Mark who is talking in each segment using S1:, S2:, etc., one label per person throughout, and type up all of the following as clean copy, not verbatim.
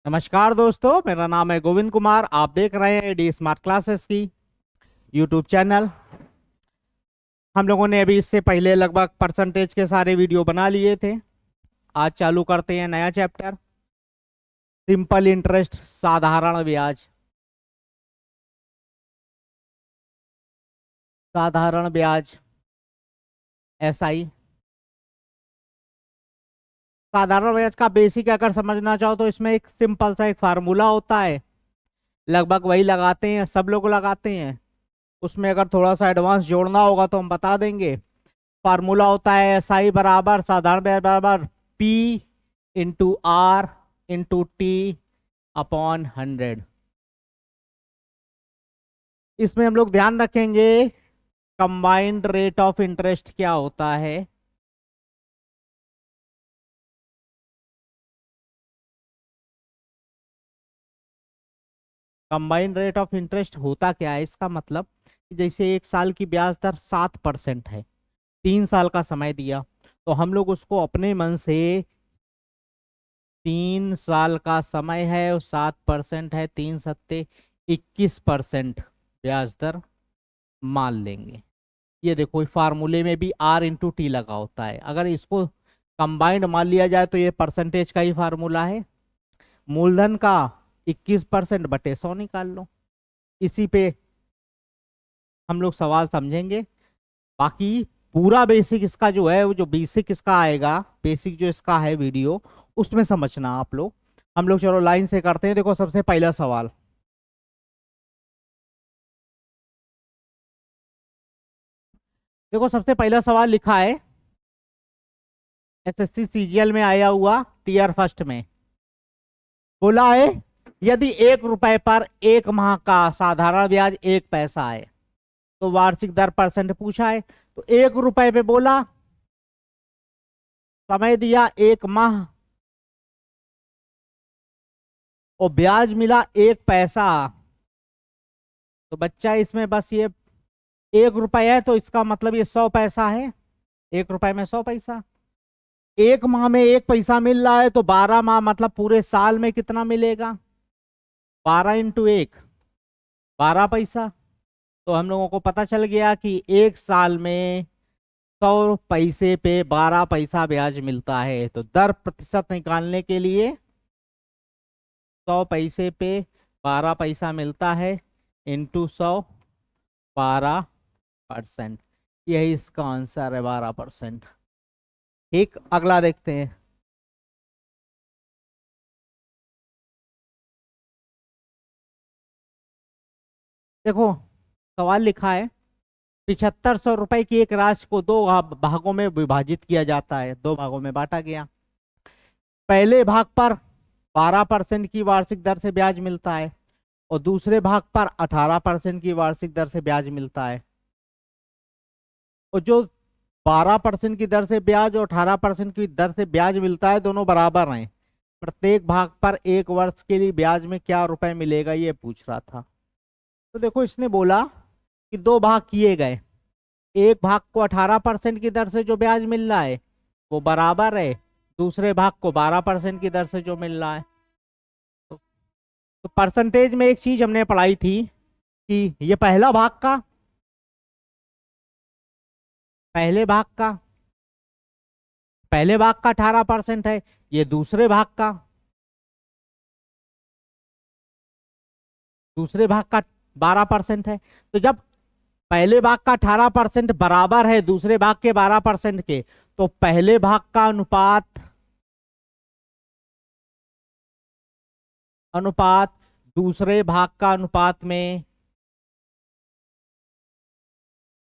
S1: नमस्कार दोस्तों, मेरा नाम है गोविंद कुमार। आप देख रहे हैं डी स्मार्ट क्लासेस की यूट्यूब चैनल। हम लोगों ने अभी इससे पहले लगभग परसेंटेज के सारे वीडियो बना लिए थे। आज चालू करते हैं नया चैप्टर, सिंपल इंटरेस्ट, साधारण ब्याज। साधारण ब्याज, एसआई। साधारण ब्याज का बेसिक अगर समझना चाहो तो इसमें एक सिंपल सा एक फार्मूला होता है, लगभग वही लगाते हैं, सब लोग लगाते हैं। उसमें अगर थोड़ा सा एडवांस जोड़ना होगा तो हम बता देंगे। फार्मूला होता है एस आई बराबर साधारण ब्याज बराबर P into R into T upon 100। इसमें हम लोग ध्यान रखेंगे कंबाइंड रेट ऑफ इंटरेस्ट क्या होता है। कंबाइंड रेट ऑफ इंटरेस्ट होता क्या है, इसका मतलब कि जैसे एक साल की ब्याज दर 7% है, 3 साल का समय दिया, तो हम लोग उसको अपने मन से 3 साल का समय है और 7% है, 3 सत्ते 21% ब्याज दर मान लेंगे। ये देखो फार्मूले में भी आर इंटू टी लगा होता है। अगर इसको कंबाइंड मान लिया जाए तो ये परसेंटेज का ही फार्मूला है। मूलधन का 21% बटे 100 निकाल लो। इसी पे हम लोग सवाल समझेंगे। बाकी पूरा बेसिक इसका जो है, वो जो बेसिक इसका आएगा, बेसिक जो इसका है वीडियो, उसमें समझना आप लोग। हम लोग चलो लाइन से करते हैं। देखो सबसे पहला सवाल, देखो सबसे पहला सवाल लिखा है एसएससी सीजीएल में आया हुआ टीआर फर्स्ट में। बोला है यदि 1 रुपए पर 1 माह का साधारण ब्याज 1 पैसा है तो वार्षिक दर परसेंट पूछा है। तो 1 रुपए पे बोला, समय दिया 1 माह और ब्याज मिला 1 पैसा। तो बच्चा इसमें बस ये 1 रुपए है तो इसका मतलब ये 100 पैसा है। 1 रुपए में 100 पैसा। 1 माह में 1 पैसा मिल रहा है तो 12 माह मतलब पूरे साल में कितना मिलेगा? 12 × 1, 12 पैसा। तो हम लोगों को पता चल गया कि 1 साल में 100 पैसे पे 12 पैसा ब्याज मिलता है। तो दर प्रतिशत निकालने के लिए 100 पैसे पे 12 पैसा मिलता है इंटू 100, 12%। यही इसका आंसर है, 12%। ठीक, अगला देखते हैं। देखो सवाल लिखा है 7500 रुपए की एक राशि को दो भागों में विभाजित किया जाता है, 2 भागों में बांटा गया। पहले भाग पर 12% की वार्षिक दर से ब्याज मिलता है और दूसरे भाग पर 18% की वार्षिक दर से ब्याज मिलता है। और जो 12% की दर से ब्याज और 18% की दर से ब्याज मिलता है, दोनों बराबर हैं। प्रत्येक भाग पर 1 वर्ष के लिए ब्याज में क्या रुपए मिलेगा, ये पूछ रहा था। तो देखो इसने बोला कि 2 भाग किए गए, एक भाग को 18% की दर से जो ब्याज मिल रहा है वो बराबर है दूसरे भाग को 12% की दर से जो मिल रहा है। तो, तो परसेंटेज में एक चीज हमने पढ़ाई थी कि ये पहले भाग का पहले भाग का 18% है, ये दूसरे भाग का 12% है। तो जब पहले भाग का 18% बराबर है दूसरे भाग के 12% के, तो पहले भाग का अनुपात अनुपात दूसरे भाग का अनुपात में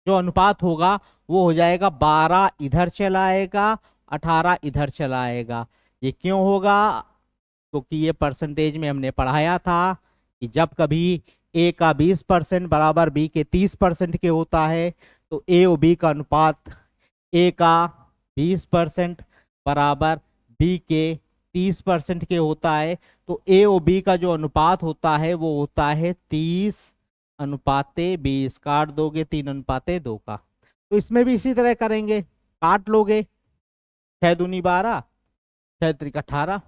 S1: जो अनुपात होगा वो हो जाएगा 12 इधर चला आएगा, 18 इधर चला आएगा। ये क्यों होगा? क्योंकि ये परसेंटेज में हमने पढ़ाया था कि जब कभी ए का 20% बराबर बी के 30% के होता है तो ए और बी का अनुपात ए का 20% बराबर बी के 30% के होता है। तो ए और बी का जो अनुपात होता है वो होता है 30:20। काट दोगे 3:2 का। तो इसमें भी इसी तरह करेंगे, काट लोगे, 6 दूनी 12, 6 त्रिक 18।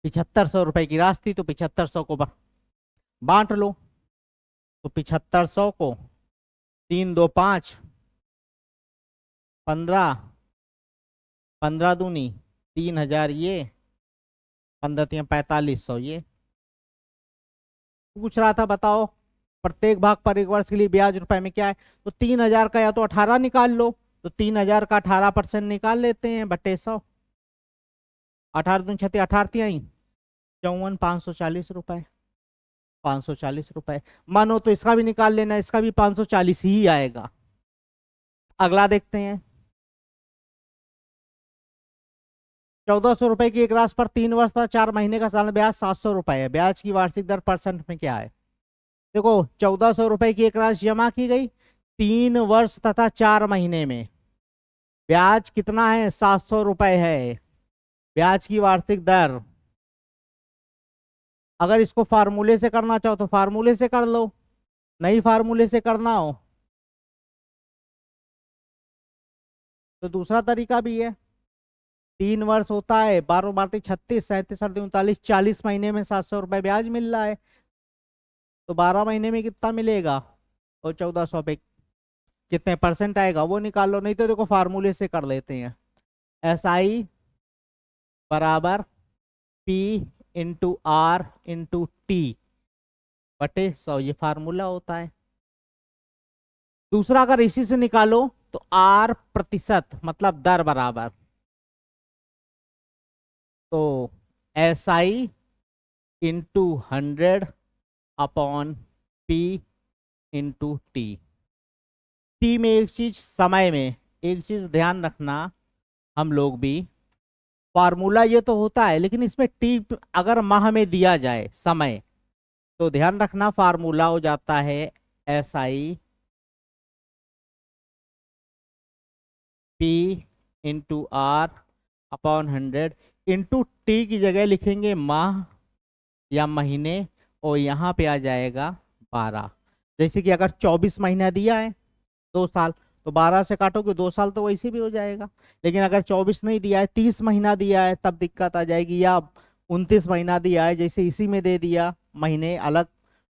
S1: ₹7500 की राशि थी, तो 7500 को बांट लो। तो 7500 को 3 2 5, 15, 15 दूनी 3000, ये 15 3 4500, ये पूछ रहा था। बताओ प्रत्येक भाग पर एक वर्ष के लिए ब्याज रुपए में क्या है। तो 3000 का या तो 18 निकाल लो, तो 3000 का 18% निकाल लेते हैं बटे 100। 18 दूनी 36, 18 आई 54, 540 रुपए। 540 रुपए मानो, तो इसका भी निकाल लेना, इसका भी 540 ही आएगा। अगला देखते हैं। 1400 रुपए की एक राशि पर 3 वर्ष तथा 4 महीने का सालाना ब्याज 700 रुपए है। ब्याज की वार्षिक दर परसेंट में क्या है। देखो 1400 रुपए की एक राशि जमा की गई 3 वर्ष तथा 4 महीने में, ब्याज कितना है, 700 रुपए है। ब्याज की वार्षिक दर, अगर इसको फार्मूले से करना चाहो तो फार्मूले से कर लो, नहीं फार्मूले से करना हो तो दूसरा तरीका भी है। 3 वर्ष होता है, 12 बार 36, 37 39, 40 महीने में 700 रुपए ब्याज मिल रहा है। तो 12 महीने में कितना मिलेगा, और 1400 पे कितने परसेंट आएगा वो निकाल लो। नहीं तो देखो फार्मूले से कर लेते हैं। SI बराबर P into R into T बटे 100, ये फार्मूला होता है। दूसरा अगर इसी से निकालो तो R प्रतिशत मतलब दर बराबर, तो SI into 100 upon P into T में एक चीज, समय में एक चीज ध्यान रखना, हम लोग भी फार्मूला ये तो होता है, लेकिन इसमें टी अगर माह में दिया जाए समय, तो ध्यान रखना फार्मूला हो जाता है SI P into R upon 100 into T की जगह लिखेंगे माह या महीने, और यहाँ पे आ जाएगा 12। जैसे कि अगर 24 महीना दिया है 2 साल, तो 12 से काटोगे 2 साल तो वैसे भी हो जाएगा। लेकिन अगर 24 नहीं दिया है, 30 महीना दिया है, तब दिक्कत आ जाएगी। या 29 महीना दिया है, जैसे इसी में दे दिया महीने अलग,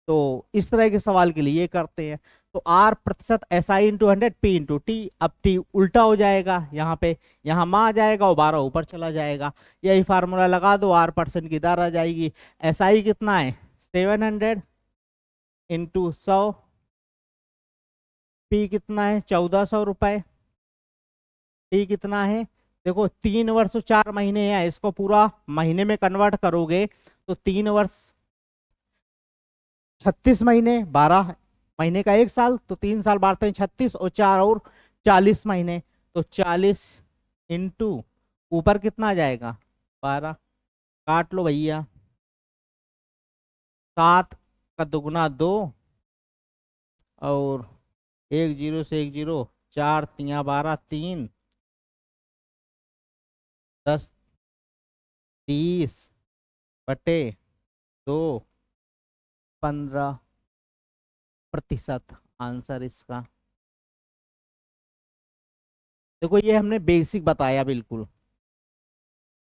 S1: तो इस तरह के सवाल के लिए ये करते हैं। तो R प्रतिशत SI into 100 P into T. अब टी उल्टा हो जाएगा, यहाँ पे यहाँ माँ आ जाएगा और 12 ऊपर चला जाएगा। यही फार्मूला लगा दो, R% की दर आ जाएगी। SI कितना है, 700 इंटू 100, P कितना है 1400 रुपए, T कितना है, देखो 3 वर्ष और 4 महीने हैं, इसको पूरा महीने में कन्वर्ट करोगे तो 3 वर्ष 36 महीने, 12 महीने का 1 साल, तो 3 साल बांटते हैं 36 और 4 और 40 महीने, तो 40 इंटू ऊपर कितना आ जाएगा 12, काट लो भैया, 7 का दुगुना 2 और 1 0 से 1 0, 4 3 12, 3 10 30 बटे 2 15% आंसर इसका। देखो ये हमने बेसिक बताया बिल्कुल,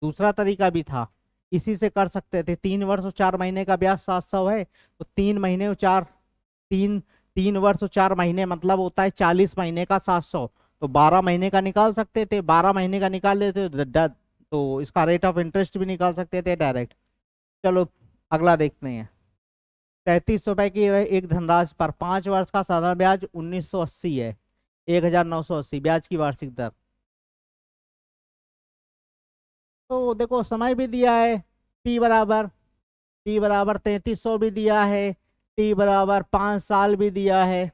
S1: दूसरा तरीका भी था, इसी से कर सकते थे। 3 वर्ष और 4 महीने का ब्याज 700 है, तो 3 महीने और 4 तीन 3 वर्ष और 4 महीने मतलब होता है 40 महीने का 700, तो 12 महीने का निकाल सकते थे। 12 महीने का निकाल लेते तो इसका रेट ऑफ इंटरेस्ट भी निकाल सकते थे डायरेक्ट। चलो अगला देखते हैं। 33 रुपए की एक धनराशि पर 5 वर्ष का साधारण ब्याज 1980 है। 1980 ब्याज की वार्षिक दर। तो देखो समय भी दिया है, पी बराबर 3300 भी दिया है, टी बराबर 5 साल भी दिया है,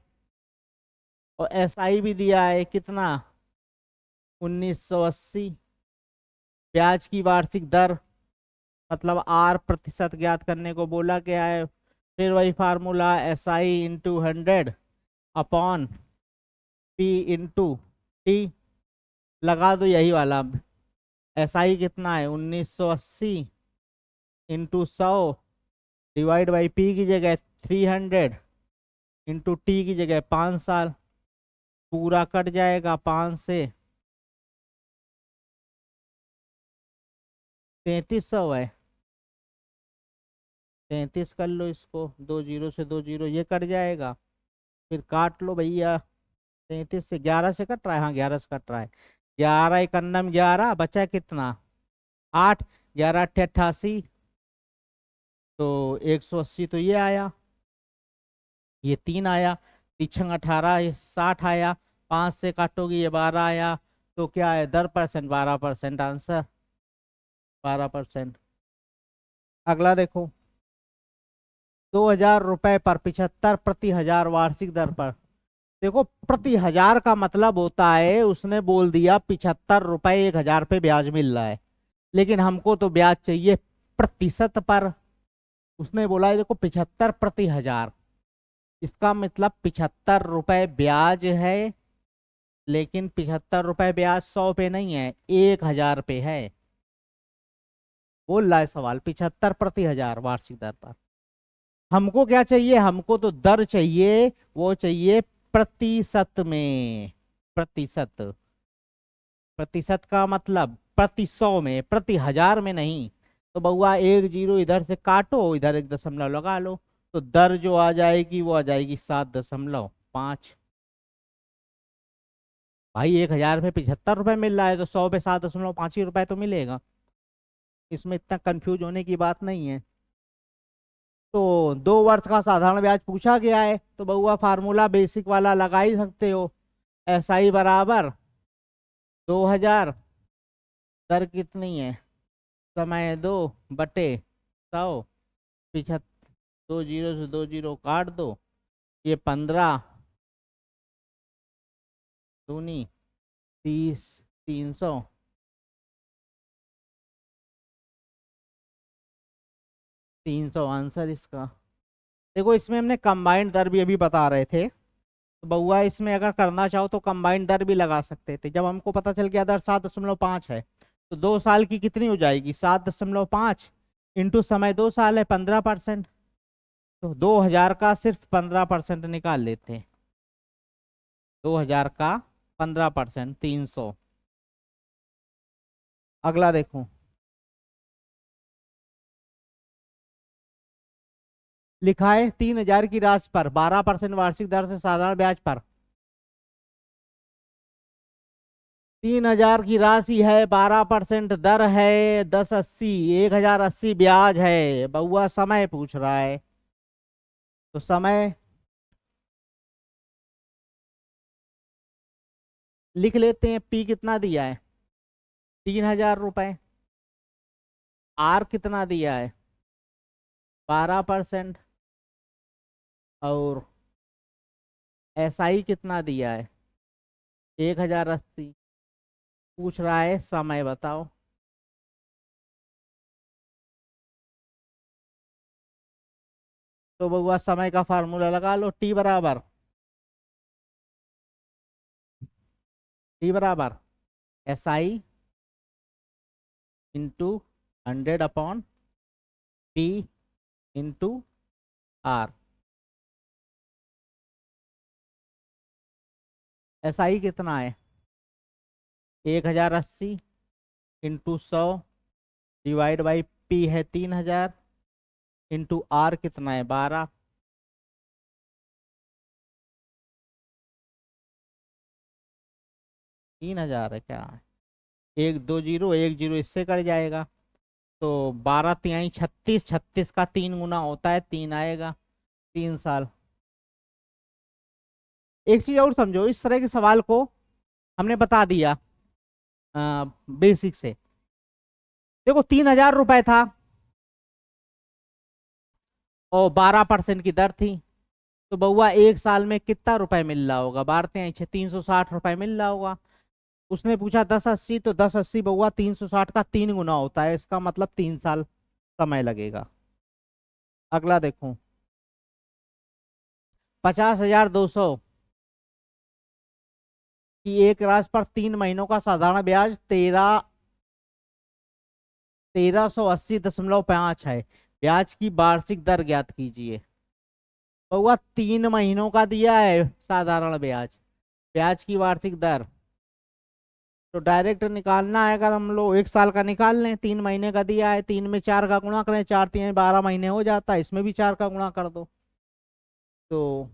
S1: और SI भी दिया है कितना 1980। ब्याज की वार्षिक दर मतलब R प्रतिशत ज्ञात करने को बोला गया है। फिर वही formula SI into 100 upon P into T लगा दो, यही वाला। SI कितना है 1980 इंटू 100 डिवाइड बाई P की जगह 300 इंटू टी की जगह 5 साल, पूरा कट जाएगा 5 से 3300 है। 33 कर लो इसको, 2 जीरो से 2 जीरो ये कट जाएगा, फिर काट लो भैया। 33 से 11 से कट रहा है, हाँ 11 से कट रहा है। 11 एक अन्नम 11, बचा कितना 8, 11 अट्ठे 88, तो 180 तो ये आया, ये 3 आया, तीछंग 18 ये 60 आया, 5 से काटोगे ये 12 आया, तो क्या है 10%, 12% आंसर, 12%। अगला देखो, 2000 रुपए पर 75 प्रति हजार वार्षिक दर पर। देखो प्रति हजार का मतलब होता है, उसने बोल दिया 75 रुपए 1000 पे ब्याज मिल रहा है, लेकिन हमको तो ब्याज चाहिए प्रतिशत पर। उसने बोला है देखो 75 प्रति हजार, इसका मतलब 75 रुपए ब्याज है, लेकिन 75 रुपए ब्याज 100 पे नहीं है, 1000 पे है। बोल रहा है सवाल 75 प्रति हजार वार्षिक दर पर। हमको क्या चाहिए, हमको तो दर चाहिए, वो चाहिए प्रतिशत में। प्रतिशत, प्रतिशत का मतलब प्रति 100 में, प्रति हजार में नहीं। तो बउआ 1 जीरो इधर से काटो, इधर 1 दशमलव लगा लो, तो दर जो आ जाएगी वो आ जाएगी 7.5। भाई 1000 पे 75 रुपए मिल रहा है, तो 100 पे 7.5 ही रुपए तो मिलेगा, इसमें इतना कंफ्यूज होने की बात नहीं है। तो 2 वर्ष का साधारण ब्याज पूछा गया है, तो बउआ फार्मूला बेसिक वाला लगा ही सकते हो। SI बराबर 2000, दर कितनी है, समय 2 बटे 100, 75, 2 जीरो से 2 जीरो काट दो, ये 15 दूनी 30, 300, 300 आंसर इसका। देखो इसमें हमने कंबाइंड दर भी अभी बता रहे थे, तो बउआ इसमें अगर करना चाहो तो कंबाइंड दर भी लगा सकते थे। जब हमको पता चल गया दर 7.5 है, तो 2 साल की कितनी हो जाएगी 7.5 इंटू समय 2 साल है 15%, तो 2000 का सिर्फ 15% निकाल लेते हैं। 2000 का 15% 300। अगला देखो, लिखा है 3000 की राशि पर 12% वार्षिक दर से साधारण ब्याज पर। 3000 की राशि है, 12% दर है, 1080, 1080 ब्याज है। बउआ समय पूछ रहा है, तो समय लिख लेते हैं। पी कितना दिया है 3000 रुपए, आर कितना दिया है 12%, और SI कितना दिया है 1080। पूछ रहा है समय बताओ। तो बउआ समय का फार्मूला लगा लो, टी बराबर SI into 100/P into R. SI कितना है 1080 इंटू 100 डिवाइड बाई P है 3000 इंटू आर कितना है 12। 3000 है क्या, 1 2 0 1 0 इससे कट जाएगा, तो 12 तिहाई 36, 36 का 3 गुना होता है 3 आएगा, 3 साल। एक चीज और समझो, इस तरह के सवाल को हमने बता दिया बेसिक से। देखो 3000 रुपए था और 12% की दर थी, तो बउआ 1 साल में कितना रुपए मिल रहा होगा, 360 रुपए मिल रहा होगा। उसने पूछा 1080, तो 1080 बउआ 360 का 3 गुना होता है, इसका मतलब 3 साल समय लगेगा। अगला देखो, 50,200 की एक राशि पर 3 महीनों का साधारण ब्याज 1380.5 है। ब्याज की वार्षिक दर ज्ञात कीजिए। बउआ 3 महीनों का दिया है साधारण ब्याज, ब्याज की वार्षिक दर तो डायरेक्ट निकालना है, अगर हम लोग 1 साल का निकाल लें, 3 महीने का दिया है, 3 में 4 का गुणा करें, 4 3 12 महीने हो जाता है, इसमें भी 4 का गुणा कर दो। तो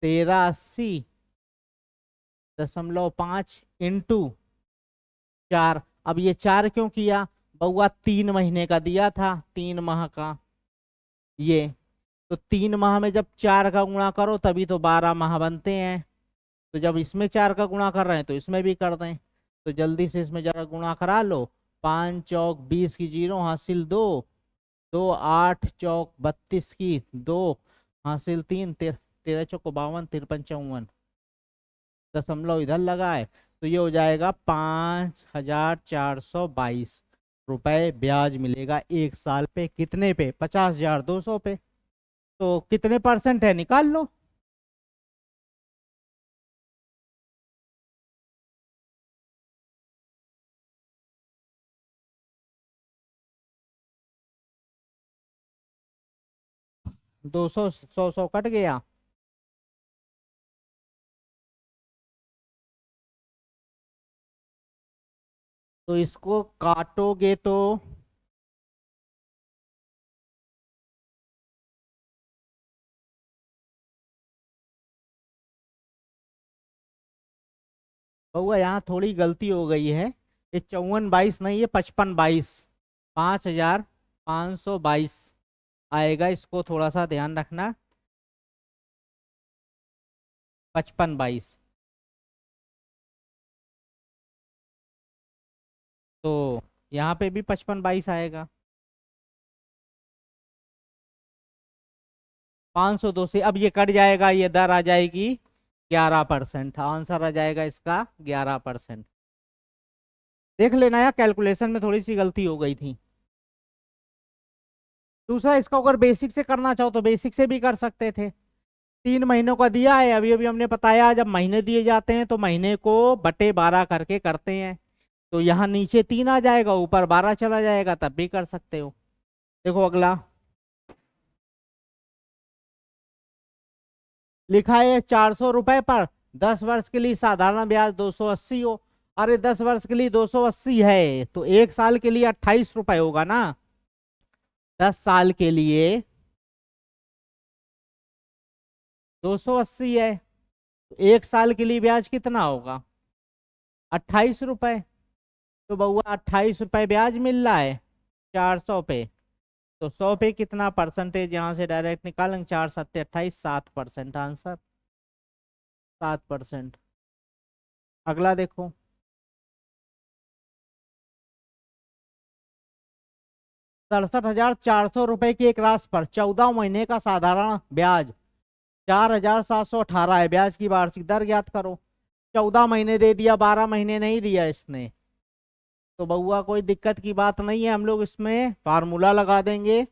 S1: 83.5 इंटू 4। अब ये 4 क्यों किया बउआ, 3 महीने का दिया था, 3 माह का ये। तो 3 माह में जब 4 का गुणा करो तभी तो 12 माह बनते हैं। तो जब इसमें 4 का गुणा कर रहे हैं तो इसमें भी कर दें। तो जल्दी से इसमें जरा गुणा करा लो। 5 चौक 20 की 0 हासिल 2, 8 चौक 32 की 2 हासिल 3, 13 चौक 52, 53 54 दशमलव इधर लगा है। तो ये हो जाएगा 5,422 रुपए ब्याज मिलेगा 1 साल पे। कितने पे? 50,200 पे। तो कितने परसेंट है निकाल लो। 200, 100 कट गया। तो इसको काटोगे तो बउआ यहाँ थोड़ी गलती हो गई है। ये 5422 नहीं है, 5522। 5,522 आएगा, इसको थोड़ा सा ध्यान रखना। 5522। तो यहाँ पे भी 5522 आएगा। 502 से अब ये कट जाएगा, ये दर आ जाएगी 11%। आंसर आ जाएगा इसका 11%। देख लेना यार, कैलकुलेशन में थोड़ी सी गलती हो गई थी। दूसरा, इसको अगर बेसिक से करना चाहो तो बेसिक से भी कर सकते थे। 3 महीनों का दिया है, अभी अभी हमने बताया, जब महीने दिए जाते हैं तो महीने को बटे 12 करके करते हैं। तो यहाँ नीचे 3 आ जाएगा, ऊपर 12 चला जाएगा, तब भी कर सकते हो। देखो अगला लिखा है 400 रुपए पर 10 वर्ष के लिए साधारण ब्याज 280 हो। अरे 10 वर्ष के लिए 280 है तो 1 साल के लिए 28 रुपए होगा ना। 10 साल के लिए 280 है तो 1 साल के लिए ब्याज कितना होगा? 28 रुपए। तो बउआ 28 रुपए ब्याज मिल रहा है 400 पे। तो 100 पे कितना परसेंटेज, यहाँ से डायरेक्ट निकालेंगे। 4 7 28, 7% आंसर। 7%। अगला देखो। 67,400 रुपए की एक राशि पर 14 महीने का साधारण ब्याज 4,718 है। ब्याज की वार्षिक दर ज्ञात करो। 14 महीने दे दिया, 12 महीने नहीं दिया इसने। तो बउआ कोई दिक्कत की बात नहीं है, हम लोग इसमें फार्मूला लगा देंगे।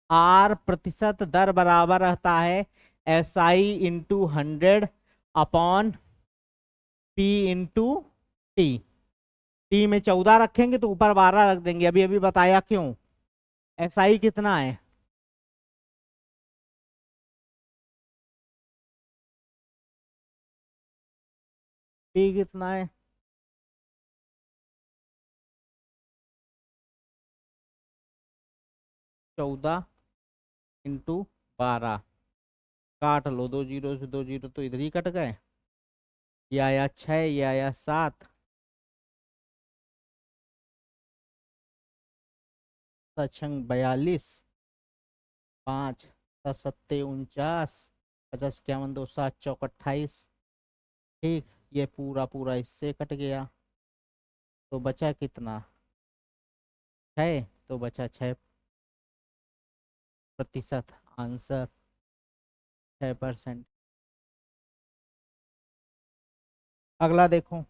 S1: आर प्रतिशत दर बराबर रहता है SI into 100 upon P into T. T में 14 रखेंगे तो ऊपर 12 रख देंगे, अभी अभी बताया क्यों। SI कितना है? P कितना है? 14 इंटू 12। काट लो, 2 जीरो से 2 जीरो तो इधर ही कट गए। ये आया 6, ये आया 7, 7×6 = 42, 5 7 7 49, 50 51 2 7 चौक 28। ठीक, ये पूरा पूरा इससे कट गया। तो बचा कितना? 6। तो बचा 6%। आंसर 6%। अगला देखो।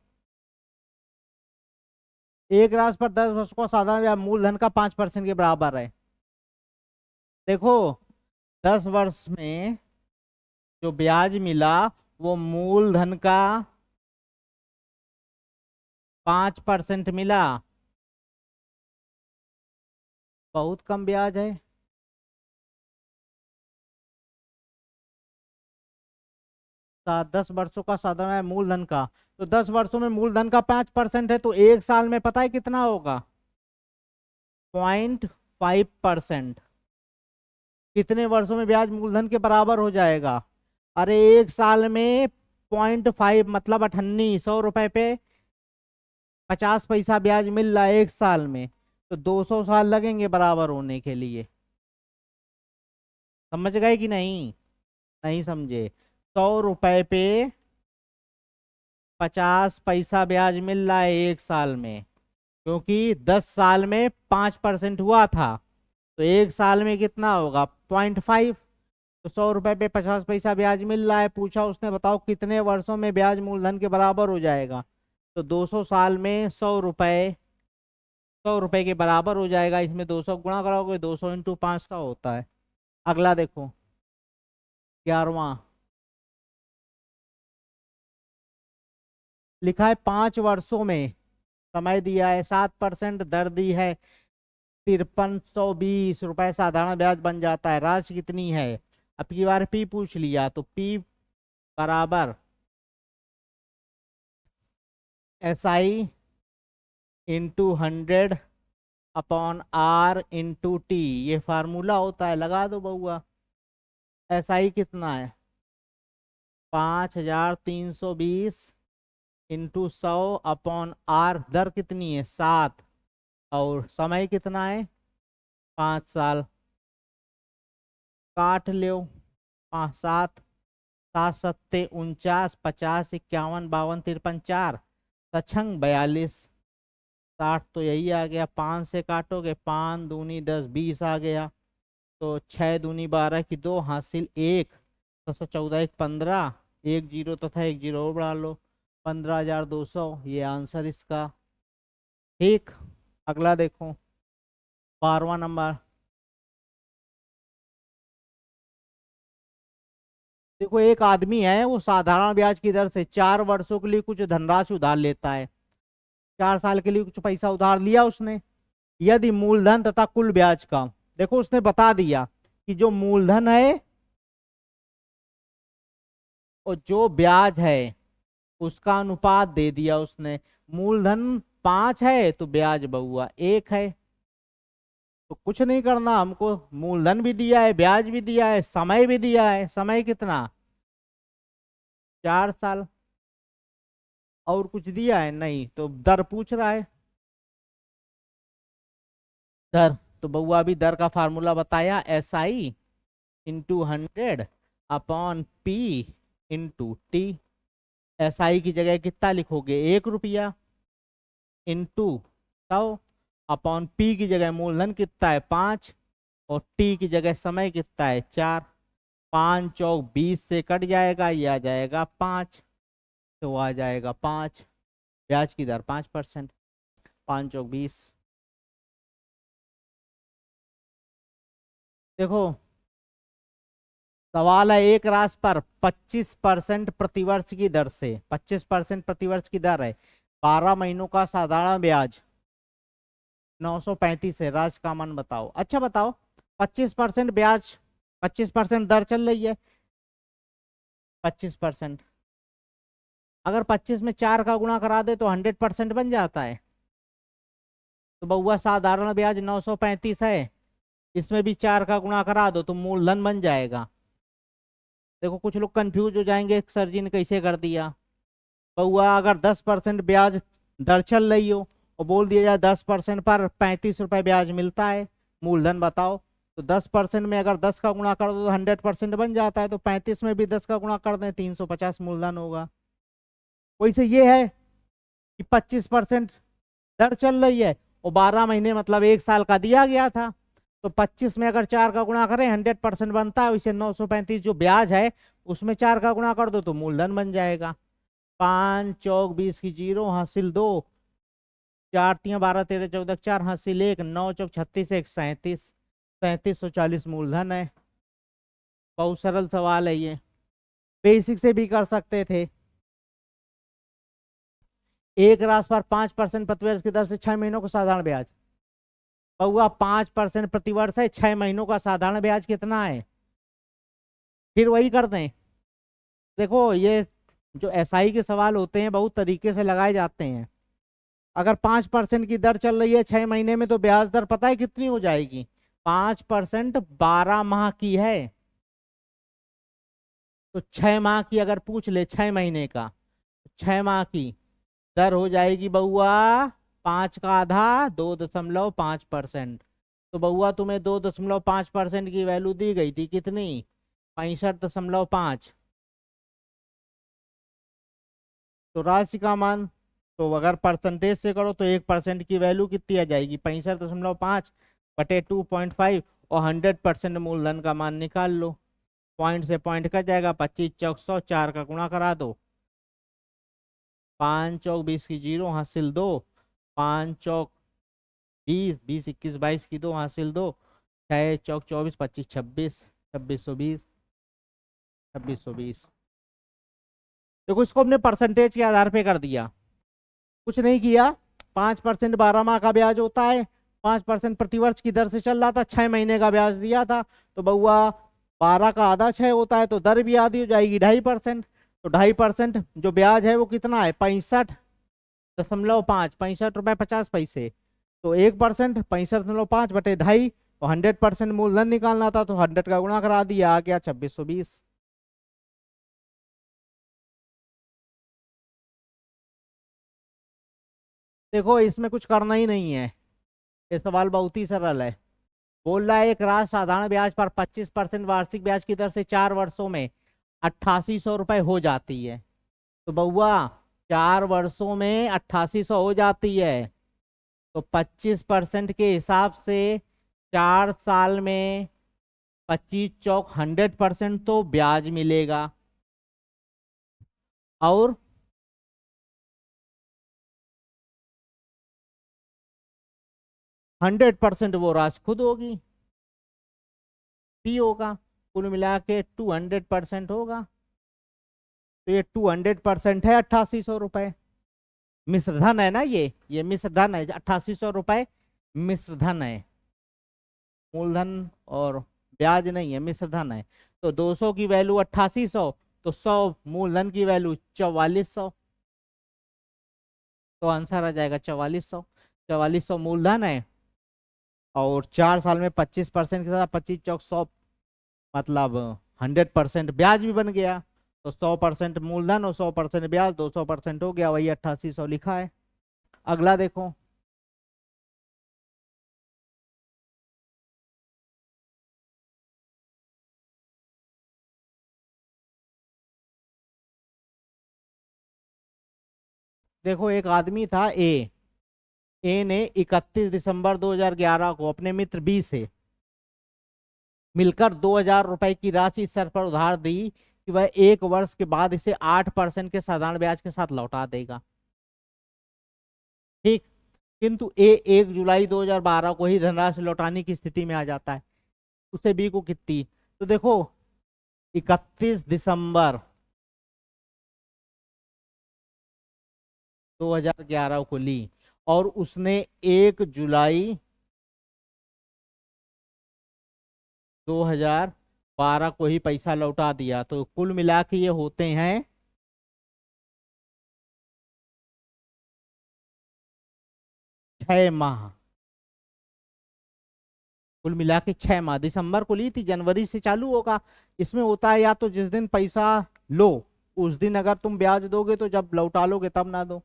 S1: एक राशि पर 10 वर्ष को साधारण या मूलधन का 5% के बराबर है। देखो 10 वर्ष में जो ब्याज मिला वो मूलधन का 5% मिला। बहुत कम ब्याज है। 10 वर्षों का साधारण है मूलधन का, तो 10 वर्षों में मूलधन का 5% है, तो एक साल में पता है कितना होगा? 0.5%। कितने वर्षों में ब्याज मूलधन के बराबर हो जाएगा? अरे एक साल में 0.5 मतलब 1,800 रुपए पे 50 पैसा ब्याज मिल रहा है एक साल में, तो 200 साल लगेंगे बराबर होने के लिए। समझ गए कि नहीं? नहीं समझे? 100 रुपए पे 50 पैसा ब्याज मिल रहा है एक साल में, क्योंकि 10 साल में 5% हुआ था, तो एक साल में कितना होगा? 0.5। तो 100 रुपए पे 50 पैसा ब्याज मिल रहा है, पूछा उसने बताओ कितने वर्षों में ब्याज मूलधन के बराबर हो जाएगा? तो 200 साल में 100 रुपए के बराबर हो जाएगा। इसमें 200 गुणा करोगे, 200 इंटू 500 होता है। अगला देखो 11वां, लिखा है 5 वर्षों में, समय दिया है 7% दर दी है, 5320 रुपए साधारण ब्याज बन जाता है। राशि कितनी है? अब की बार पी पूछ लिया, तो पी बराबर SI इंटू 100/R/T, ये फार्मूला होता है, लगा दो बउआ। SI कितना है? 5320 इंटू 100/R, दर कितनी है? 7, और समय कितना है? 5 साल। काट लो, 5 7 7 सत्ते 49, 50 51 52 53 4, सछंग 42, 60 तो यही आ गया। 5 से काटोगे, 5 दूनी 10, 20 आ गया, तो 6 दूनी 12 की 2 हासिल 1, 14 1 15, एक जीरो तथा एक जीरो और बढ़ा लो, 15,200, ये आंसर इसका। ठीक, अगला देखो 12वां नंबर। देखो एक आदमी है, वो साधारण ब्याज की दर से 4 वर्षों के लिए कुछ धनराशि उधार लेता है। 4 साल के लिए कुछ पैसा उधार लिया उसने। यदि मूलधन तथा कुल ब्याज का, देखो उसने बता दिया कि जो मूलधन है और जो ब्याज है उसका अनुपात दे दिया उसने। मूलधन 5 है तो ब्याज बउआ 1 है। तो कुछ नहीं करना हमको, मूलधन भी दिया है, ब्याज भी दिया है, समय भी दिया है। समय कितना? 4 साल। और कुछ दिया है? नहीं। तो दर पूछ रहा है, दर। तो बउआ अभी दर का फार्मूला बताया, SI into 100/P into T. SI की जगह कितना लिखोगे? 1 रुपया इंटू 100/P की जगह मूलधन कितना है? 5, और टी की जगह समय कितना है? 4। 5 चौक 20 से कट जाएगा, ये आ जाएगा 5, तो आ जाएगा 5। ब्याज की दर 5%, 5 चौक 20। देखो सवाल है, एक राशि पर 25% प्रतिवर्ष की दर से, 25% प्रतिवर्ष की दर है, 12 महीनों का साधारण ब्याज 935 है। राशि का मान बताओ। अच्छा बताओ, 25% ब्याज, 25% दर चल रही है, 25%, अगर 25 में 4 का गुणा करा दे तो 100% बन जाता है। तो बउआ साधारण ब्याज 935 है, इसमें भी 4 का गुणा करा दो तो मूलधन बन जाएगा। देखो कुछ लोग कंफ्यूज हो जाएंगे, सर जी ने कैसे कर दिया। बउआ अगर 10% ब्याज दर चल रही हो और बोल दिया जाए 10% पर 35 रुपए ब्याज मिलता है, मूलधन बताओ, तो 10% में अगर 10 का गुणा कर दो तो 100% बन जाता है। तो 35 में भी 10 का गुणा कर दें, 350 मूलधन होगा। वैसे ये है कि 25% दर चल रही है और 12 महीने मतलब एक साल का दिया गया था, तो 25 में अगर 4 का गुणा करें 100% बनता है। वैसे 935 जो ब्याज है उसमें 4 का गुणा कर दो तो मूलधन बन जाएगा। 5 चौक 20 की 0 हासिल 2, 4 3 12 13 14 4 हासिल 1, 9 चौक 36 1 37, 3740 मूलधन है। बहुत सरल सवाल है ये, बेसिक से भी कर सकते थे। एक राशि पर 5% प्रतिवर्ष की दर से 6 महीनों का साधारण ब्याज। बहुआ 5% प्रतिवर्ष है, 6 महीनों का साधारण ब्याज कितना है? फिर वही कर दें, देखो ये जो एसआई के सवाल होते हैं बहुत तरीके से लगाए जाते हैं। अगर 5% की दर चल रही है 6 महीने में, तो ब्याज दर पता है कितनी हो जाएगी? 5% 12 माह की है। तो 6 माह की अगर पूछ ले, 6 महीने का, 6 माह की दर हो जाएगी बउआ 5 का आधा 2.5%। तो बउआ तुम्हें 2.5% की वैल्यू दी गई थी, कितनी? 65.5। तो राशि का मान, तो अगर परसेंटेज से करो तो 1% की वैल्यू कितनी आ जाएगी? 65.5/2.5। और 100% मूलधन का मान निकाल लो। पॉइंट से पॉइंट कट जाएगा, 25 चौक 100, 4 का गुणा करा दो। 5 चौक 20 की 0 हासिल 2। 5 चौक 20, 20 21 22 की 2 हासिल 2। 6 चौक 24, 25 26, 2620, 2620। देखो इसको हमने परसेंटेज के आधार पे कर दिया, कुछ नहीं किया। 5% 12 माह का ब्याज होता है, 5% प्रतिवर्ष की दर से चल रहा था, 6 महीने का ब्याज दिया था। तो बउआ 12 का आधा 6 होता है, तो दर भी आधी हो जाएगी 2.5%। तो 2.5% जो ब्याज है वो कितना है? 65.5, 65 रुपए 50 पैसे। तो 1% 65.5/2। और 100% मूलधन निकालना था, तो 100 का गुणा करा दिया, आ गया 2620। देखो इसमें कुछ करना ही नहीं है, ये सवाल बहुत ही सरल है। बोल रहा है एक राशि साधारण ब्याज पर 25% वार्षिक ब्याज की दर से 4 वर्षों में 8800 रुपए हो जाती है। तो बउआ 4 वर्षों में 8800 हो जाती है, तो 25% के हिसाब से 4 साल में 25 चौक 100% तो ब्याज मिलेगा। और 100% वो राशि खुद होगी, पी होगा। कुल मिला के 200% होगा। तो ये 200% है 8800 रुपए। मिश्र धन है ना, ये मिश्र धन है, 8800 रुपए मिश्र धन है, मूलधन और ब्याज नहीं है, मिश्र धन है। तो 200 की वैल्यू 8800, तो 100 मूलधन की वैल्यू 4400। तो आंसर आ जाएगा 4400। 4400 मूलधन है, और 4 साल में 25% के साथ 25 चौक 100, मतलब 100% ब्याज भी बन गया। तो 100% मूलधन और 100% ब्याज, 200% हो गया, वही 8800 लिखा है। अगला देखो। देखो एक आदमी था ए ने 31 दिसंबर 2011 को अपने मित्र बी से मिलकर 2000 रुपए की राशि इस शर्त पर उधार दी कि वह 1 वर्ष के बाद इसे 8% के साधारण ब्याज के साथ लौटा देगा। ठीक। किंतु ए 1 जुलाई 2012 को ही धनराशि लौटाने की स्थिति में आ जाता है। उसे बी को कितनी? तो देखो 31 दिसंबर 2011 को ली, और उसने 1 जुलाई 2012 को ही पैसा लौटा दिया, तो कुल मिला के ये होते हैं 6 माह। कुल मिला के 6 माह, दिसंबर को ली थी, जनवरी से चालू होगा। इसमें होता है या तो जिस दिन पैसा लो उस दिन अगर तुम ब्याज दोगे, तो जब लौटा लोगे तब ना दो।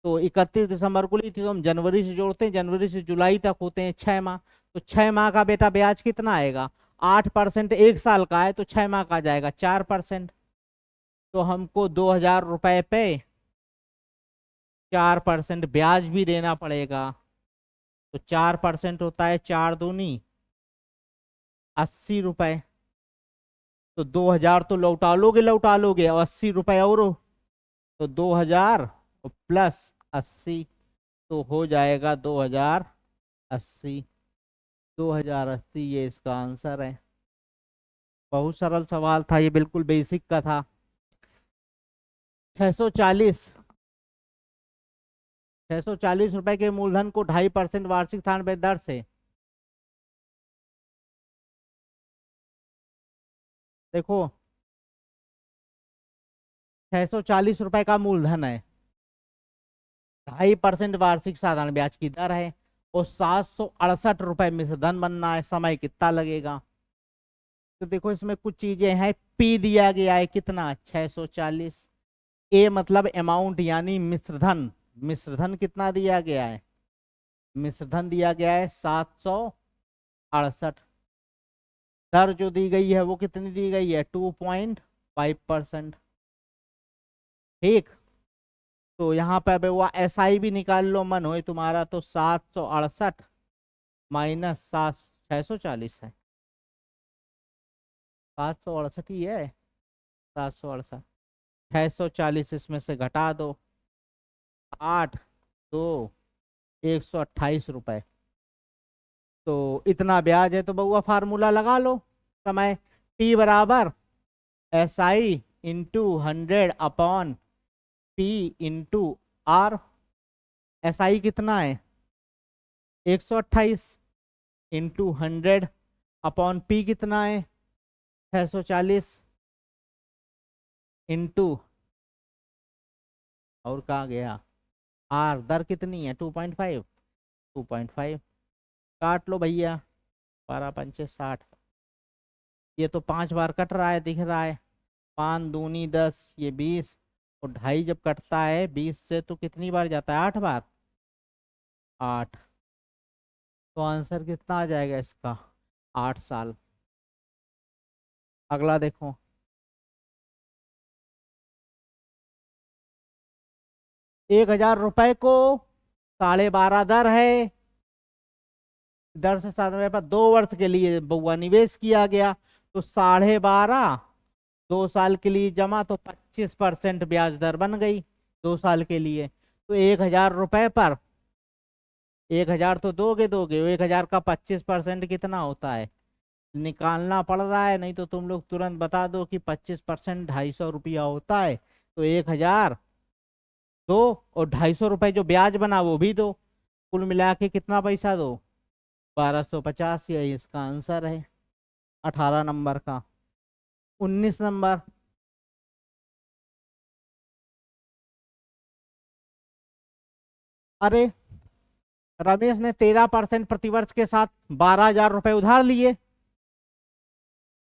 S1: तो 31 दिसंबर को ली थी, तो हम जनवरी से जोड़ते हैं, जनवरी से जुलाई तक होते हैं 6 माह। तो 6 माह का बेटा ब्याज कितना आएगा? 8%, 1 साल का है तो 6 माह का आ जाएगा 4%। तो हमको 2000 रुपए पे 4% ब्याज भी देना पड़ेगा। तो 4% होता है 4 दूनी 80 रुपए। तो 2000 तो लौटा लोगे, और 80 रुपए और हो। तो 2000 प्लस 80, तो हो जाएगा 2080। 2080 ये इसका आंसर है। बहुत सरल सवाल था ये, बिल्कुल बेसिक का था। 640, 640 रुपए के मूलधन को 2.5% वार्षिक स्थान दर से, देखो ₹640 का मूलधन है, 2.5% वार्षिक साधारण ब्याज की दर है और ₹768 मिश्रधन बनना है। समय कितना लगेगा? तो देखो इसमें कुछ चीजें हैं। पी दिया गया है कितना? 640। ए मतलब अमाउंट यानी मिश्रधन। मिश्रधन कितना दिया गया है? मिश्रधन दिया गया है 768। दर जो दी गई है वो कितनी दी गई है? 2.5%। ठीक, तो यहाँ पे वो SI भी निकाल लो मन हो तुम्हारा, तो 768 माइनस 640 है, 768 ही है। 768, 640 इसमें से घटा दो, 8 2 ₹128। तो इतना ब्याज है। तो बउआ फार्मूला लगा लो। समय T बराबर SI into 100 upon P into R। SI कितना है? 128 इंटू 100 अपॉन P कितना है? 640 इंटू, और कहाँ गया R? दर कितनी है? 2.5। 2.5 काट लो भैया, 12 पंचे 60। ये तो 5 बार कट रहा है, दिख रहा है। 5 दूनी 10, ये 20, और 2.5 जब कटता है 20 से तो कितनी बार जाता है? 8 बार। 8। तो आंसर कितना आ जाएगा इसका? 8 साल। अगला देखो, 1,000 रुपए को 12.5 दर है, दर से 97 पर 2 वर्ष के लिए बउआ निवेश किया गया। तो 12.5 2 साल के लिए जमा, तो 25% ब्याज दर बन गई 2 साल के लिए। तो 1,000 रुपए पर 1,000 तो दोगे दोगे, 1,000 का 25% कितना होता है? निकालना पड़ रहा है, नहीं तो तुम लोग तुरंत बता दो कि 25% ₹250 होता है। तो 1,000 दो और ₹250 जो ब्याज बना वो भी दो, कुल मिला के कितना पैसा दो? 1,250। यही इसका आंसर है 18 नंबर का। 19 नंबर, अरे रमेश ने 13% प्रतिवर्ष के साथ 12,000 रुपए उधार लिए।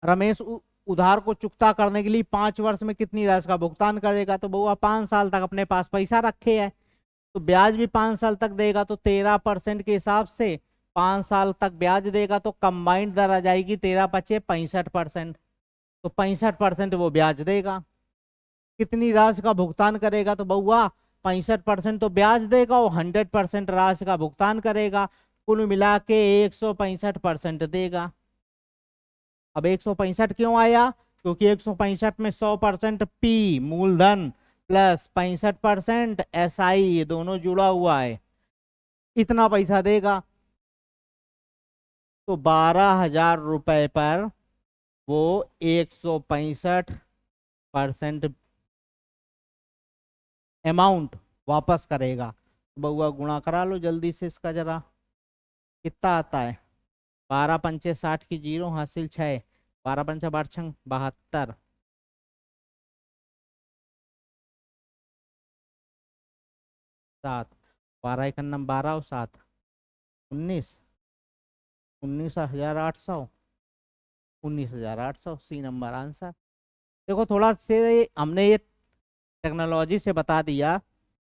S1: रमेश उधार को चुकता करने के लिए 5 वर्ष में कितनी राशि का भुगतान करेगा? तो बउआ 5 साल तक अपने पास पैसा रखे है, तो ब्याज भी 5 साल तक देगा। तो 13% के हिसाब से 5 साल तक ब्याज देगा, तो कंबाइंड दर आ जाएगी 13 पचे 65%। तो 65% वो ब्याज देगा। कितनी राशि का भुगतान करेगा? तो बउआ 65% तो ब्याज देगा और 100% राशि का भुगतान करेगा, कुल मिला के 165% देगा। अब 165 क्यों आया? क्योंकि 165 में 100% P मूलधन प्लस 65% SI, ये दोनों जुड़ा हुआ है, इतना पैसा देगा। तो 12,000 रुपए पर वो 165% अमाउंट वापस करेगा। तो बउआ गुणा करा लो जल्दी से इसका जरा, कितना आता है? 12 पंचे 60 की जीरो हासिल 6, 12 पंचा 12 72, 7, 12 एक 12 और 7 19, 19,800, 19,800 सी नंबर आंसर। देखो थोड़ा से हमने ये टेक्नोलॉजी से बता दिया,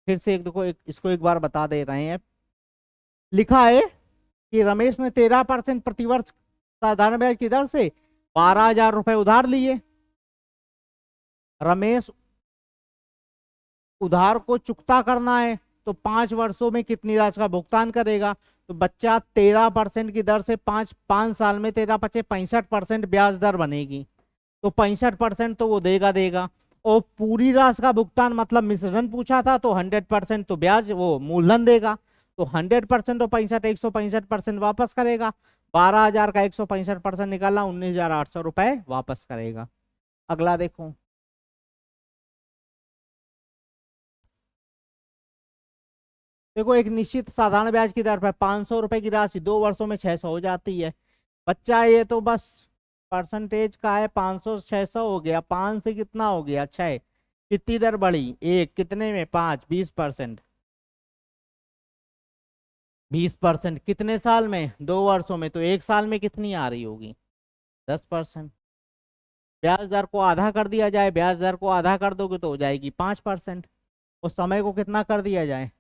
S1: फिर से एक देखो इसको एक बार बता दे रहे हैं। लिखा है कि रमेश ने 13% प्रतिवर्ष साधारण ब्याज की दर से 12,000 रुपए उधार लिए। रमेश उधार को चुकता करना है, तो 5 वर्षों में कितनी राशि का भुगतान करेगा? तो बच्चा 13% की दर से 5 साल में 13 पचे 65% ब्याज दर बनेगी, तो 65% तो वो देगा। और पूरी राशि का भुगतान मतलब मिश्रण पूछा था, तो 100% तो ब्याज वो मूलधन देगा। तो 100% तो 65, 165% वापस करेगा। 12,000 का 165% निकाला, 19,800 रुपए वापस करेगा। अगला देखो, देखो एक निश्चित साधारण ब्याज की दर पर 500 रुपए की राशि 2 वर्षों में 600 हो जाती है। बच्चा ये तो बस परसेंटेज का है, 500 600 हो गया, 5 से कितना हो गया 6, कितनी दर बढ़ी? एक कितने में? 5, 20%। 20% कितने साल में? 2 वर्षों में। तो एक साल में कितनी आ रही होगी? 10%। ब्याज दर को आधा कर दिया जाए, ब्याज दर को आधा कर दोगे तो हो जाएगी 5%। उस समय को कितना कर दिया जाए?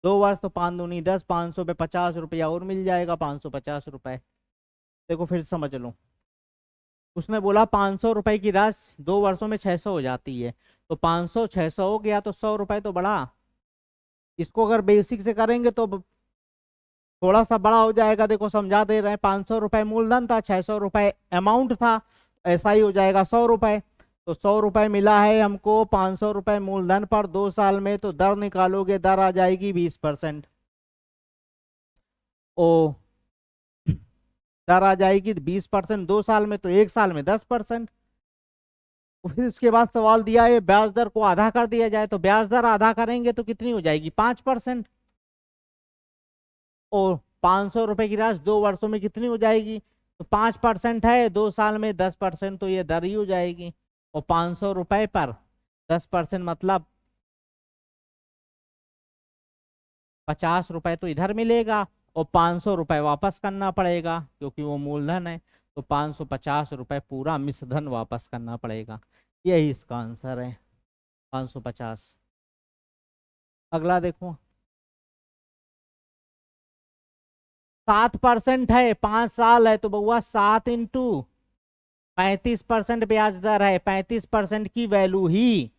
S1: 2 वर्ष। तो 5 दूनी 10, 500 पे 50 रुपया और मिल जाएगा, 550 रुपए। देखो फिर समझ लो, उसने बोला 500 रुपए की राशि 2 वर्षों में 600 हो जाती है। तो 500 600 हो गया, तो 100 रुपए तो बढ़ा। इसको अगर बेसिक से करेंगे तो थोड़ा सा बड़ा हो जाएगा। देखो समझा दे रहे हैं, 500 रुपए मूलधन था, 600 रुपए अमाउंट था, ऐसा ही हो जाएगा 100 रुपए। तो 100 रुपए मिला है हमको 500 रुपए मूलधन पर 2 साल में। तो दर निकालोगे, दर आ जाएगी 20%। ओ, दर आ जाएगी 20% 2 साल में, तो एक साल में 10%। फिर इसके बाद सवाल दिया है ब्याज दर को आधा कर दिया जाए। तो ब्याज दर आधा करेंगे तो कितनी हो जाएगी? 5%। और 500 रुपए की राशि 2 वर्षों में कितनी हो जाएगी? तो 5% है, 2 साल में 10%, तो ये दर ही हो जाएगी। और 500 रुपए पर 10% मतलब 50 रुपए तो इधर मिलेगा, और 500 रुपए वापस करना पड़ेगा क्योंकि वो मूलधन है। तो 550 रुपए पूरा मिश्रधन वापस करना पड़ेगा। यही इसका आंसर है, 550। अगला देखो, 7% है, 5 साल है, तो बउआ 7 × 35% ब्याज दर है। 35% की वैल्यू ही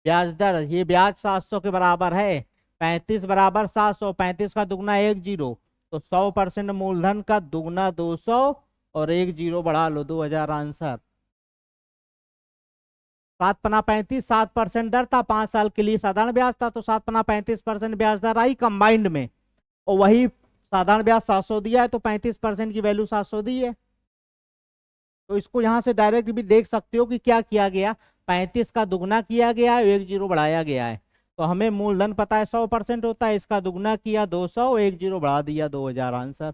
S1: ब्याज दर, ये ब्याज 700 के बराबर है। 35 बराबर 700, 35 का दुगना 10। तो 100% मूलधन का दुगना 200, और 10 बढ़ा लो, 2000 आंसर। 7×35 7% दर था, 5 साल के लिए साधारण ब्याज था, तो 7×35% ब्याज दर आई कंबाइंड में। और वही साधारण ब्याज 700 दिया है, तो 35% की वैल्यू 700 दी है। तो इसको यहां से डायरेक्ट भी देख सकते हो कि क्या किया गया, 35 का दुगना किया गया है, 10 बढ़ाया गया है। तो हमें मूलधन पता है 100% होता है, इसका दुगना किया 200, 10 बढ़ा दिया, 2000 आंसर।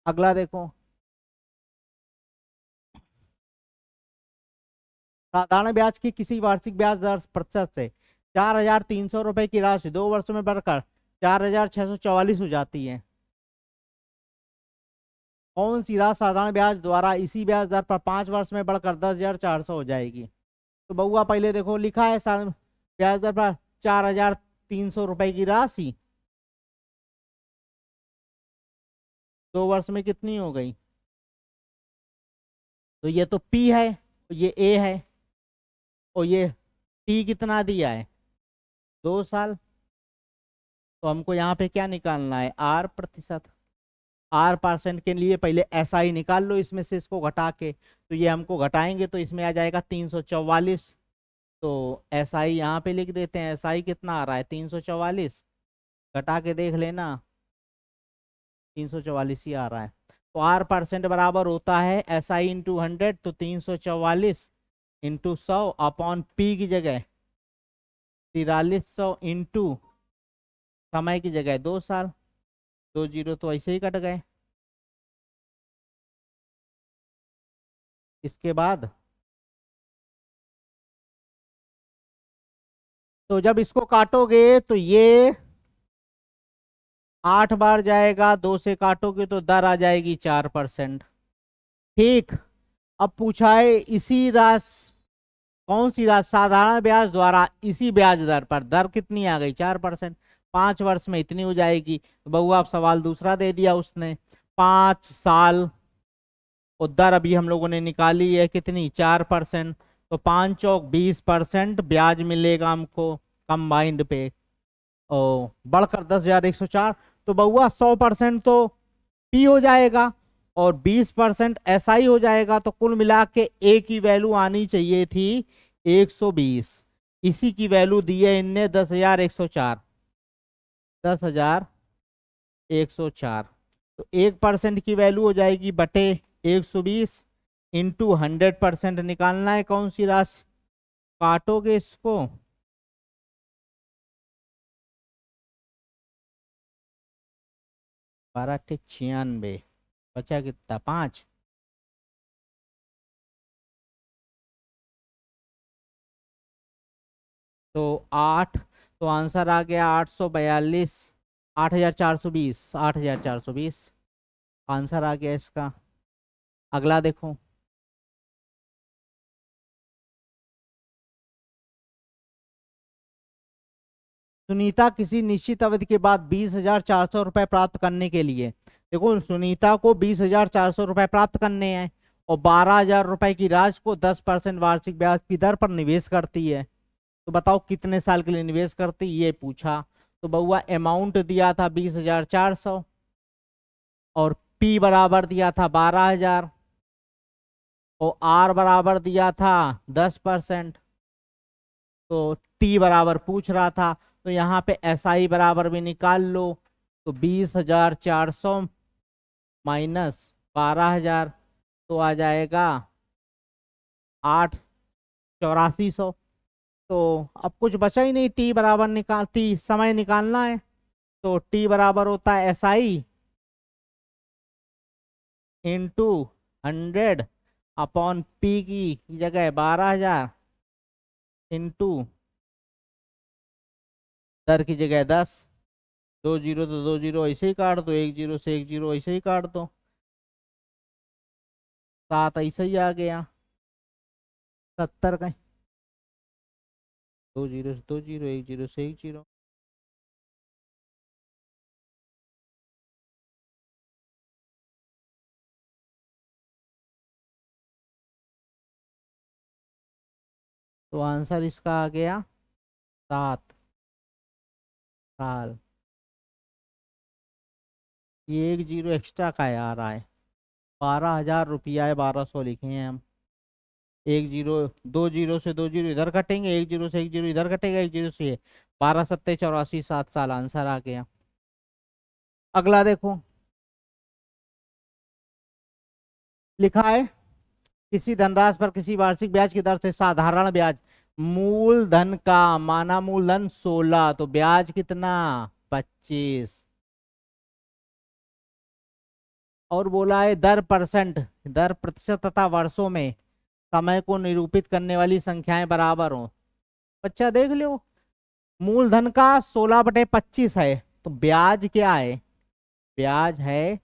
S1: अगला देखो, साधारण ब्याज की किसी वार्षिक ब्याज दर प्रतिशत से 4300 रुपए की राशि 2 वर्षों में बढ़कर 4644 हो जाती है। कौन सी राशि साधारण ब्याज द्वारा इसी ब्याज दर पर 5 वर्ष में बढ़कर 10,400 हो जाएगी? तो बउआ पहले देखो, लिखा है ब्याज दर पर 4300 रुपए की राशि 2 वर्ष में कितनी हो गई? तो ये तो पी है, ये ए है, और ये टी कितना दिया है? 2 साल। तो हमको यहाँ पे क्या निकालना है? आर प्रतिशत। आर परसेंट के लिए पहले एस आई निकाल लो इसमें से, इसको घटा के। तो ये हमको घटाएंगे तो इसमें आ जाएगा 344। तो एस आई यहाँ पे लिख देते हैं, एस आई कितना आ रहा है? 344। घटा के देख लेना, 344 ही आ रहा है। तो आर परसेंट बराबर होता है एस आई इंटू 100, तो 344 इंटू 100 अपॉन पी की जगह 4300 इंटू समय की जगह 2 साल। 2 जीरो तो ऐसे ही कट गए। इसके बाद तो जब इसको काटोगे तो ये 8 बार जाएगा, 2 से काटोगे तो दर आ जाएगी 4%। ठीक। अब पूछा है इसी राशि, कौन सी राशि साधारण ब्याज द्वारा इसी ब्याज दर पर, दर कितनी आ गई? 4%। 5 वर्ष में इतनी हो जाएगी। तो बउआ आप सवाल दूसरा दे दिया उसने, 5 साल, और दर अभी हम लोगों ने निकाली है कितनी? 4%। तो 5 चौक 20% ब्याज मिलेगा हमको कंबाइंड पे, ओ बढ़कर 10,104। तो बउआ 100% तो पी हो जाएगा, और 20% एस आई हो जाएगा। तो कुल मिला के ए की वैल्यू आनी चाहिए थी 120। इसी की वैल्यू दी है इनने 10,104। 10,104। तो 1% की वैल्यू हो जाएगी बटे 120 इंटू 100% निकालना है कौन सी राशि? काटोगे इसको, 12×96, बचा कितना? 5। तो 8, तो आंसर आ गया 842, 8420, 8420 आंसर आ गया इसका। अगला देखो, सुनीता किसी निश्चित अवधि के बाद 20,400 रुपए प्राप्त करने के लिए, देखो सुनीता को 20,400 रुपए प्राप्त करने हैं और 12,000 रुपए की राशि को 10% वार्षिक ब्याज की दर पर निवेश करती है। तो बताओ कितने साल के लिए निवेश करती, ये पूछा। तो बउआ अमाउंट दिया था 20,400 और पी बराबर दिया था 12,000 और आर बराबर दिया था 10%। तो टी बराबर पूछ रहा था, तो यहाँ पे एस आई बराबर भी निकाल लो। तो 20,400 माइनस 12,000 तो आ जाएगा 8,84,100। तो अब कुछ बचा ही नहीं, टी बराबर निकाल, टी समय निकालना है। तो टी बराबर होता है S I into 100 upon P की जगह 12,000 इंटू दर की जगह 10। 2 जीरो तो 2 जीरो ऐसे ही काट दो, 1 जीरो से 1 जीरो ऐसे ही काट दो, 7 ऐसे ही आ गया, 70 का। 2 जीरो से 2 जीरो, 1 जीरो से 1 जीरो। तो आंसर इसका आ गया 7 साल। ये 1 जीरो एक्स्ट्रा का आ रहा है, 12,000 रुपया है, 1200 लिखे हैं हम। 1 जीरो, 2 जीरो से 2 जीरो इधर कटेंगे, 1 जीरो से 1 जीरो इधर कटेगा, 1 जीरो से 12 सत्ते 84, 7 साल आंसर आ गया। अगला देखो, लिखा है किसी धनराशि पर किसी वार्षिक ब्याज की दर से साधारण ब्याज, मूलधन का माना मूलधन 16, तो ब्याज कितना 25। और बोला है दर परसेंट, दर प्रतिशत तथा वर्षों में समय को निरूपित करने वाली संख्याएं बराबर हो। बच्चा देख लो, मूलधन का 16/25 है, तो ब्याज क्या है, ब्याज है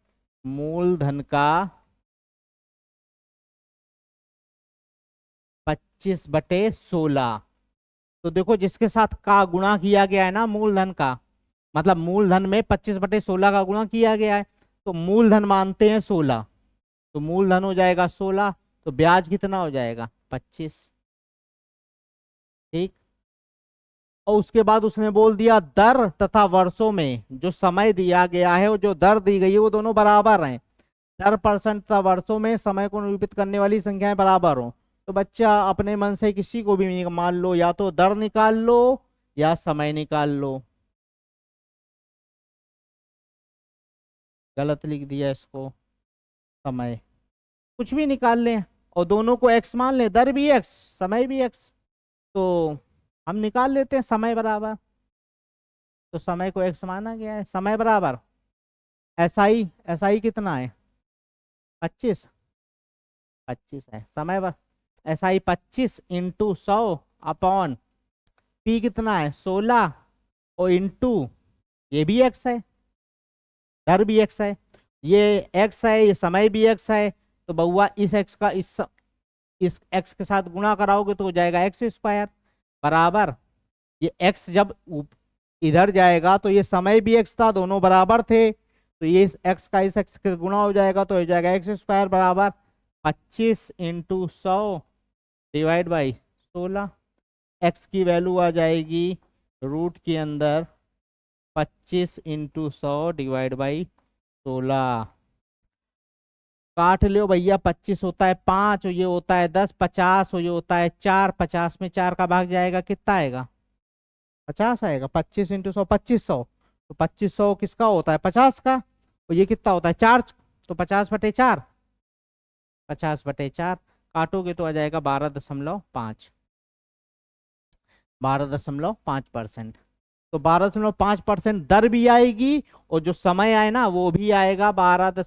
S1: मूलधन का 25/16। तो देखो जिसके साथ का गुणा किया गया है ना मूलधन का, मतलब मूलधन में 25/16 का गुणा किया गया है, तो मूलधन मानते हैं 16, तो मूलधन हो जाएगा 16, तो ब्याज कितना हो जाएगा 25। ठीक। और उसके बाद उसने बोल दिया दर तथा वर्षों में जो समय दिया गया है और जो दर दी गई है वो दोनों बराबर हैं। दर परसेंट तथा वर्षों में समय को निरूपित करने वाली संख्याएं बराबर हो। तो बच्चा अपने मन से किसी को भी मान लो, या तो दर निकाल लो या समय निकाल लो। गलत लिख दिया इसको, समय, कुछ भी निकाल लें और दोनों को एक्स मान लें, दर भी एक्स समय भी एक्स। तो हम निकाल लेते हैं समय बराबर, तो समय को एक्स माना गया है, समय बराबर एस आई कितना है 25, 25 है समय पर। एस आई 25 × 100 अपॉन पी कितना है 16 और इंटू ये भी एक्स है, दर भी एक्स है, ये एक्स है, ये समय भी एक्स है। तो बउआ इस एक्स का इस एक्स के साथ गुणा कराओगे तो हो जाएगा एक्स स्क्वायर बराबर, ये एक्स जब इधर जाएगा तो ये समय भी एक्स था, दोनों बराबर थे, तो ये इस एक्स का इस एक्स का गुणा हो जाएगा तो हो जाएगा एक्स स्क्वायर बराबर 25 × 100 डिवाइड बाई 16। एक्स की वैल्यू आ जाएगी रूट के अंदर 25 × 100 डिवाइड बाई 16। काट लो भैया, 25 होता है 5 और ये होता है 10, 50 और ये होता है 4, 50 में 4 का भाग जाएगा कितना आएगा 50 आएगा। 25 × 100 2500, तो 2500 किसका होता है 50 का, और ये कितना होता है 4, तो 50/4, 50/4 काटोगे तो आ जाएगा 12.5, 12.5%। तो 12.5% दर भी आएगी और जो समय आए ना वो भी आएगा 12,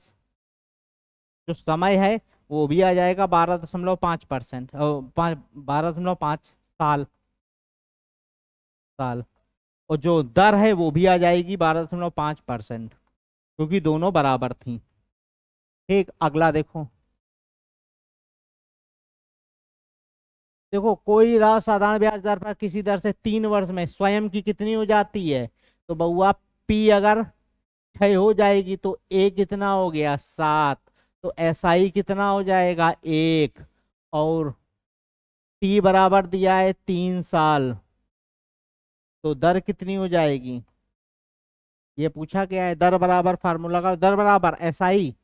S1: जो समय है वो भी आ जाएगा 12.5% और 12.5 साल। साल। और जो दर है वो भी आ जाएगी 12.5%, क्योंकि दोनों बराबर थी। ठीक, अगला देखो। देखो कोई राशि साधारण ब्याज दर पर किसी दर से 3 वर्ष में स्वयं की कितनी हो जाती है। तो बउआ पी अगर 6 हो जाएगी तो ए कितना हो गया 7, तो एसआई कितना हो जाएगा 1। और टी बराबर दिया है 3 साल, तो दर कितनी हो जाएगी। ये पूछा गया है। दर बराबर फार्मूला का, दर बराबर SI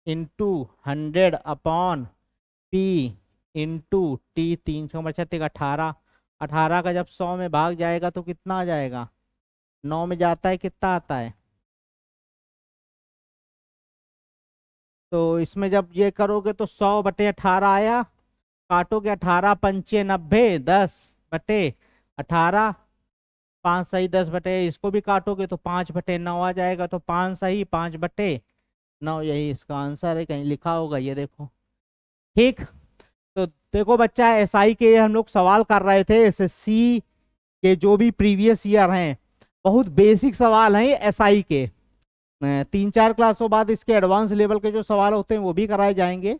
S1: into 100 upon P into T. 3 6 18, 18 का जब 100 में भाग जाएगा तो कितना आ जाएगा, 9 में जाता है कितना आता है। तो इसमें जब ये करोगे तो 100/18 आया, काटोगे 18 पंचे 90, 10/18, 5 सही 10/, इसको भी काटोगे तो 5/9 आ जाएगा। तो 5 सही 5/9, यही इसका आंसर है। कहीं लिखा होगा ये देखो। ठीक, तो देखो बच्चा, एसआई के हम लोग सवाल कर रहे थे। एसएससी के जो भी प्रीवियस ईयर हैं, बहुत बेसिक सवाल हैं एसआई के। 3 4 क्लासों बाद इसके एडवांस लेवल के जो सवाल होते हैं वो भी कराए जाएंगे।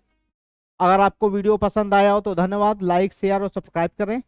S1: अगर आपको वीडियो पसंद आया हो तो धन्यवाद, लाइक शेयर और सब्सक्राइब करें।